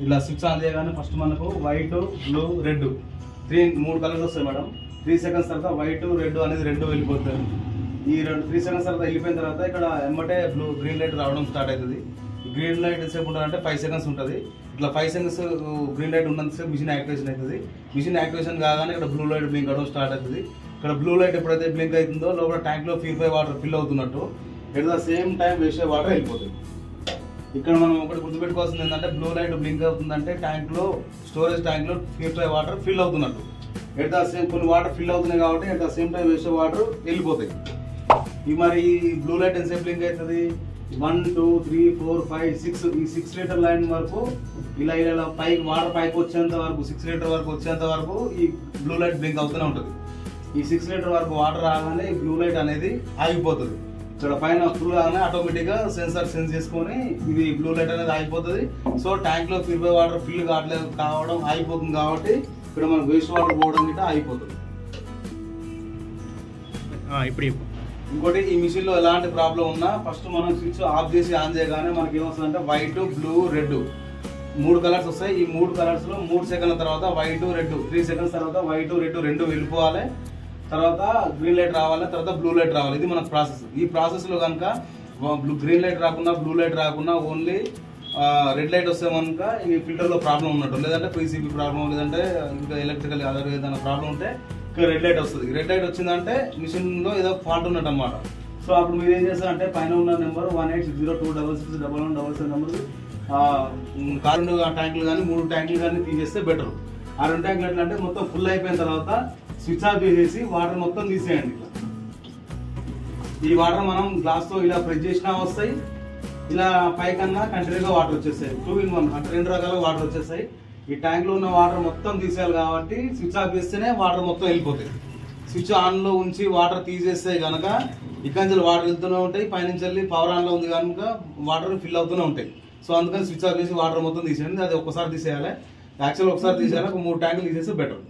ఇలా switch on చేయగానే first మనకు వైట్, బ్లూ, రెడ్ 3 కలర్స్ వస్తాయి మేడం. 3 సెకండ్స్ తర్వాత వైట్, రెడ్ అనేది 2 వెళ్ళిపోతుంది. ఈ 3 సెకండ్స్ తర్వాత వెళ్ళిపోయిన తర్వాత ఇక్కడ ఎమ్మటే గ్రీన్ లైట్ రావడం స్టార్ట్ అవుతుంది. గ్రీన్ లైట్ ఎంతసేపు ఉంటుందంటే 5 సెకండ్స్ ఉంటుంది. ఇట్లా 5 సెకండ్స్ గ్రీన్ లైట్ ఉన్నంతసేపు మిషన్ యాక్టివేషన్ అవుతుంది. మిషన్ యాక్టివేషన్ కాగానే ఇక్కడ బ్లూ లైట్ బ్లింక్ అవడం స్టార్ట్ అవుతుంది. ఇక్కడ బ్లూ లైట్ ఎప్పుడైతే బ్లింక్ అవుతుందో లోపల ట్యాంక్లో ప్యూరిఫై వాటర్ ఫిల్ అవుతున్నట్టు, ఎట్ ద సేమ్ టైం వేసే వాటర్ వెళ్ళిపోతుంది. ఇక్కడ మనం ఒకటి గుర్తుపెట్టుకోవాల్సింది ఏంటంటే బ్లూ లైట్ బ్లింక్ అవుతుందంటే ట్యాంక్లో, స్టోరేజ్ ట్యాంక్లో ప్యూరిఫై వాటర్ ఫిల్ అవుతున్నట్టు. ఎట్ ద సేమ్ కొన్ని వాటర్ ఫిల్ అవుతున్నాయి కాబట్టి ఎట్ ద సేమ్ టైం వేసే వాటర్ వెళ్ళిపోతాయి. ఈ మరి బ్లూ లైట్ ఎంతసేపు బ్లింక్ అవుతుంది? 1 2 3 4 5 6 ఈ 6 లీటర్ లైన్ వరకు ఇలా ఇలా పైకి వాటర్ పైకి వచ్చేంత వరకు 6 లీటర్ వరకు వచ్చేంత వరకు ఈ బ్లూ లైట్ బ్లింక్ అవుతూనే ఉంటుంది. ఈ 6 లీటర్ వరకు వాటర్ రాగానే ఈ బ్లూ లైట్ అనేది ఆగిపోతుంది. ఇక్కడ పైన ఫుల్ రాగానే ఆటోమేటిక్గా సెన్సార్ సెన్స్ చేసుకొని ఇది బ్లూ లైట్ అనేది ఆగిపోతుంది. సో ట్యాంక్లో ప్యూరిఫై వాటర్ ఫిల్ కావడం ఆగిపోతుంది కాబట్టి ఇక్కడ మనకు వేస్ట్ వాటర్ పోవడం గిట్ట ఆగిపోతుంది. ఇప్పుడు ఇంకోటి ఈ మిషన్ లో ఎలాంటి ప్రాబ్లం ఉన్నా ఫస్ట్ మనం స్విచ్ ఆఫ్ చేసి ఆన్ చేయగానే మనకి ఏమొస్తుందంటే వైట్, బ్లూ, రెడ్ 3 కలర్స్ వస్తాయి. ఈ 3 కలర్స్ లో 3 సెకండ్ల తర్వాత వైట్, రెడ్, 3 సెకండ్స్ తర్వాత వైట్, రెడ్ 2 వెళ్ళిపోవాలి. తర్వాత గ్రీన్ లైట్ రావాలి, తర్వాత బ్లూ లైట్ రావాలి. ఇది మన ప్రాసెస్. ఈ ప్రాసెస్ లో కనుక గ్రీన్ లైట్ రాకుండా, బ్లూ లైట్ రాకుండా ఓన్లీ రెడ్ లైట్ వస్తే కనుక ఈ ఫిల్టర్ లో ప్రాబ్లం ఉన్నట్టు, లేదంటే పీసీబీ ప్రాబ్లం, లేదంటే ఇంకా ఎలక్ట్రికల్ అదర్ ఏదైనా ప్రాబ్లం ఉంటే ఇక్కడ రెడ్ లైట్ వస్తుంది. రెడ్ లైట్ వచ్చిందంటే మిషన్ లో ఏదో ఫాల్ట్ ఉన్నట్టు అనమాట. సో అప్పుడు మీరు ఏం చేస్తారంటే పైన ఉన్న నెంబర్ 1860266177 నెంబర్ కారు ట్యాంకులు కానీ 3 ట్యాంకులు కానీ తీసేస్తే బెటర్. ఆ 2 ట్యాంకులు ఎట్లా అంటే మొత్తం ఫుల్ అయిపోయిన తర్వాత స్విచ్ ఆఫ్ చేసేసి వాటర్ మొత్తం తీసేయండి. ఇట్లా ఈ వాటర్ మనం గ్లాస్ తో ఇలా ప్రెస్ చేసినా వస్తాయి, ఇలా పైకన్నా కంటిన్యూగా వాటర్ వచ్చేస్తాయి. 2 in 1 అంటే 2 రకాల వాటర్ వచ్చేస్తాయి. ఈ ట్యాంక్ లో ఉన్న వాటర్ మొత్తం తీసేయాలి కాబట్టి స్విచ్ ఆఫ్ చేస్తేనే వాటర్ మొత్తం వెళ్ళిపోతాయి. స్విచ్ ఆన్ లో ఉంచి వాటర్ తీసేస్తే కనుక ఇక్కడ నుంచి వాటర్ వెళ్తూనే ఉంటాయి, పైనుంచి వెళ్ళి పవర్ ఆన్ లో ఉంది కనుక వాటర్ ఫిల్ అవుతూనే ఉంటాయి. సో అందుకని స్విచ్ ఆఫ్ చేసి వాటర్ మొత్తం తీసేయండి. అది ఒక్కసారి తీసేయాలి. యాక్చువల్ ఒకసారి తీసేయాలి, 3 ట్యాంకులు తీసేస్తే బెటర్.